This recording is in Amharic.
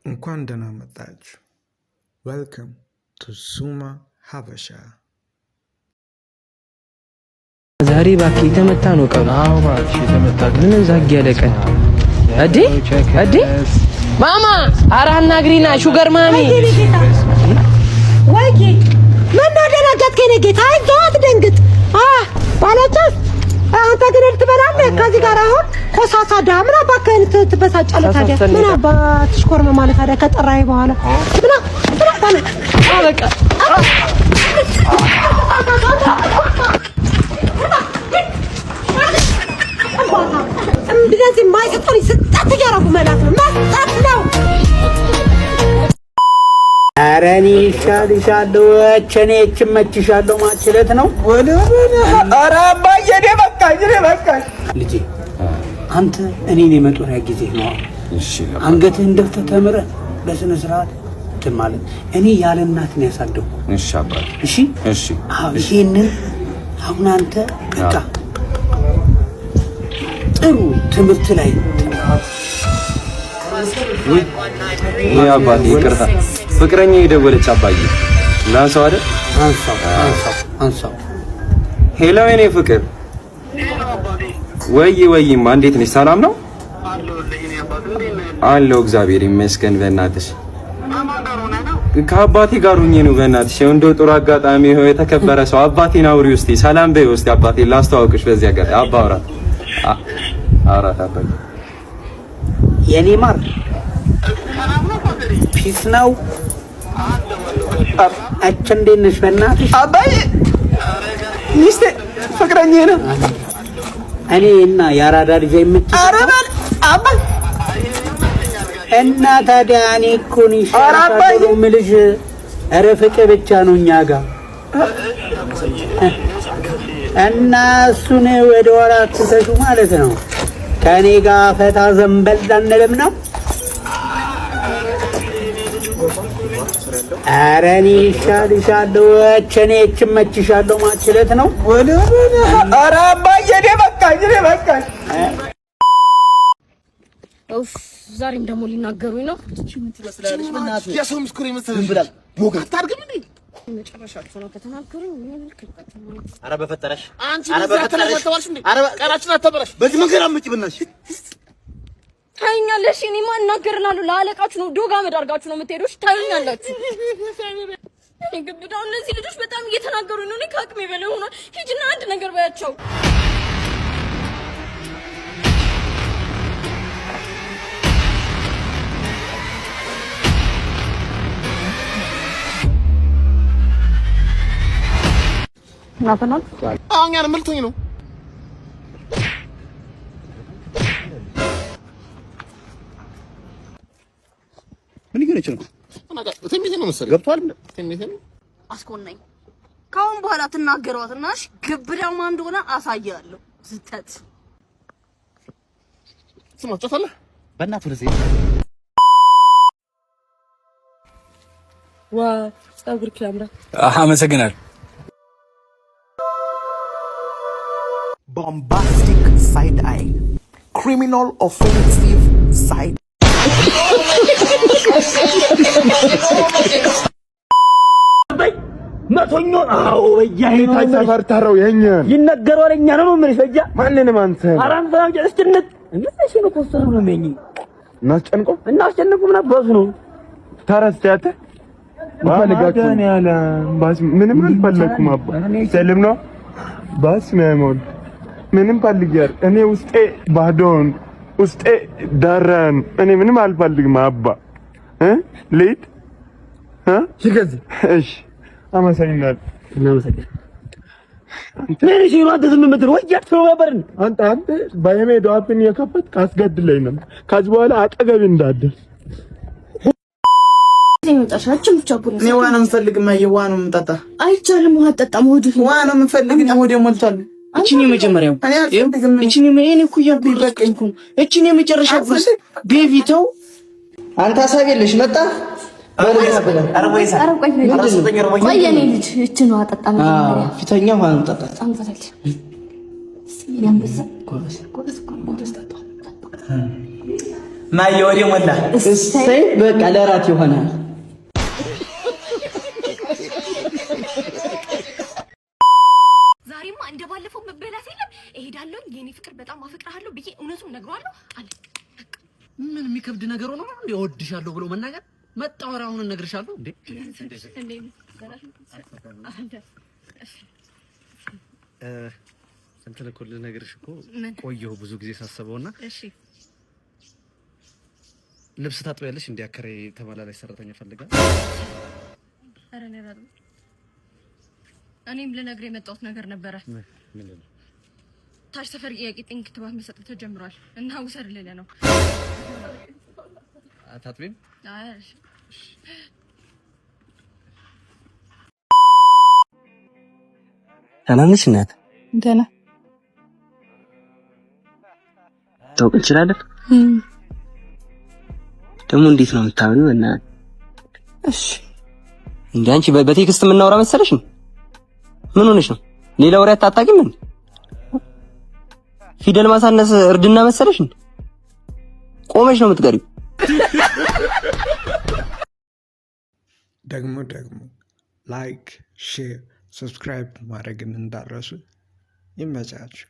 እንኳን ደህና መጣችሁ። ዌልካም ቱ ሱማ ሀበሻ። ዛሬ እባክህ የተመታ ነው ቀኑ። አዎ እባክህ የተመታ ምን ዛግ ያለ ቀን እዴ ማማ ኧረ አናግሪና ሹገር ማሚ ወይ ምን ደነገጥክ? የእኔ ጌታ አይዞህ አትደንግጥ። ባለቻስ አንተ ግን ልትበላለህ ከዚህ ጋር አሁን ኮሳሳ ዳምና ባከን ትበሳጫለህ። ታዲያ ምን አባትሽ ኮርመ ማለት ታዲያ ከጠራኸኝ በኋላ ምን ባለ በቃ እንደዚህ ማይሰጠኝ ስጣት ያረጉ መላት ነው መስጠት ነው። ኧረ እኔ ይሻልሻለሁ እኔ እችመችሻለሁ ማችለት ነው። ኧረ አባዬ እኔ በቃኝ ልጄ አንተ እኔን የመጦሪያ ጊዜ ነው። አንገትህን ደፍተህ ተምረህ በስነ ስርዓት እንትን ማለት እኔ ያለ እናት ነው ያሳደግኩ። እሺ አባዬ እሺ ይሄንን አሁን አንተ በቃ ጥሩ ትምህርት ላይ ወይ አባዬ ይቅርታ ፍቅረኛ የደወለች አባዬ ላንሳው አይደል? አንሳው። ሄሎ የኔ ፍቅር ወይማ እንዴት ነሽ? ሰላም ነው አለው። እግዚአብሔር ይመስገን። በእናትሽ ከአባቴ ጋር ሆኜ ነው። በእናትሽ እንደው ጥሩ አጋጣሚ ሆይ የተከበረ ሰው አባቴን አውሪ ውስጥ ሰላም በይ ውስጥ አባቴን ላስተዋውቅሽ። በዚህ አጋጣሚ አባውራት አባዬ የኔ ማር ፒስ ነው። እንዴት ነሽ? በእናትሽ አባዬ ሚስቴ ፍቅረኛዬ ነው። እኔ እና ያራዳ ልጅ አይመችሽ? ኧረ በል አባዬ እና ታዲያ እኔ እኮ ነኝ ሻራዶ ምልሽ። ኧረ ፍቅር ብቻ ነው እኛ ጋር እና እሱን ወደ ኋላ ትተሹ ማለት ነው። ከኔ ጋር ፈታ ዘንበል አንልም ነው። ኧረ እኔ ይሻልሻለሁ እኔ እችመችሻለሁ ማችለት ነው። ኧረ አባዬ እኔ በቃኝ። ኡፍ ዛሬም ደግሞ ሊናገሩኝ ነው። እቺ ምን ትመስላለች? በእናትህ የሰው ምስኩር ይመስላል ብላል። ሞጋ አታርግም እንዴ? መጨረሻቸው ነው ከተናገሩኝ። ምን ልክልበት? ኧረ በፈጠረሽ አንቺ ተለወጣሽ እንዴ? ኧረ ቀራችን አታበላሽ። በዚህ መንገድ አምጪ ብናሽ ታይኛለሽ። እኔ ማን እናገርናለሁ? ለአለቃችሁ ነው ዶጋ መዳርጋችሁ ነው የምትሄዱሽ። ታይኛላችሁ። እኔ ግብዳው እነዚህ ልጆች በጣም እየተናገሩኝ ነው። እኔ ከአቅሜ በላይ ሆኗል። ሂጂና አንድ ነገር ባያቸው። ናፈናል አሁን ያን መልቶኝ ነው። ምን ይገርምሽ ነው? ትንቢት ነው መሰለኝ ገብቷል። ትንቢት ነው አስኮናኝ። ካሁን በኋላ ትናገሯትናሽ ግብዳው ማን እንደሆነ አሳያለሁ። ዝተት ስማ ጫታለ በእናትህ ወደዚህ ዋ ጸጉር ያምራል። አመሰግናለሁ። Bombastic side eye, criminal offensive side. መቶኞ አዎ በያይታ ተፈርታረው የኛ ይነገረው ለኛ ነው ምን ይፈጃ ማንንም አንተ አራም ፈራም ጀስትነት እንዴት ነው ኮስተሩ ነው የሚኝ እናስጨንቆ ምን አባቱ ነው ተረስቻተ ማፈልጋችሁ ያለ ባስ ምንም አልፈለኩም አባ ሰልም ነው ባስ ማሞል ምንም ፈልጋር እኔ ውስጤ ባዶን ውስጤ ዳራን እኔ ምንም አልፈልግም አባ ሌት ይገዝ እሺ አመሰግናለሁ። ምን ሲሉ አንተ ዝም ምትል ወያት ነው ነበርን አንተ ባየሜዶ አፍን የከፈት ካስገድለኝ ነው። ከዚህ በኋላ አጠገብ እንዳደር ይመጣሻችሁ ብቻ ቡና እኔ ዋና እንፈልግማ የዋና ምጣጣ አይቻልም። ውሃ ጠጣም ወዱ ዋና ምንፈልግ ነው ወደ ሞልቷል። እቺን የመጀመሪያው እቺን እኔ እኮ ያልኩኝ እቺን የመጨረሻ ጉርስ ቤቢተው አንተ ሐሳብ የለሽ መጣ ቆይ የኔ ልጅ እቺን ውሃ ጠጣ መጀመሪያ ፊተኛ ውሃ እንጠጣ አንፈታል ሲያምበዛ ጎበዝ ማየ ወደ ሞላ እሰይ በቃ ለራት ይሆናል። ዛሬማ እንደባለፈው መበላት የለም። እሄዳለሁ የኔ ፍቅር በጣም አፈቅርሃለሁ ብዬ እውነቱን ነግሯለሁ አለ። ምን የሚከብድ ነገር ሆኖ ነው እንዴ? እወድሻለሁ ብሎ መናገር መጣወራ አሁን እነግርሻለሁ እንዴ? እንትን እኮ ልነግርሽ እኮ ቆየሁ ብዙ ጊዜ ሳስበውና እሺ ልብስ ታጥቢያለሽ እንዴ? አከሬ ተመላላሽ ሰራተኛ ፈልጋ። ኧረ ነው ያለው። እኔም ልነግርህ የመጣሁት ነገር ነበረ። ምን ነው? ታች ሰፈር የቂጥኝ ክትባት መሰጠት ተጀምሯል እና ውሰድ ልልህ ነው። አታጥቢም? አይ ታናንሽ ናት። ደህና ታውቅ እንችላለን። ደግሞ እንዴት ነው የምታወሪው? እና እሺ እንዴ አንቺ በቴክስት የምናወራ መሰለሽ ነው? ምን ሆነሽ ነው? ሌላ ወሬ አታጣቂም እንዴ? ፊደል ማሳነስ እርድና መሰለሽ ነው? ቆመሽ ነው የምትቀሪው? ደግሞ ላይክ፣ ሼር፣ ሰብስክራይብ ማድረግን እንዳትረሱ። ይመቻችሁ።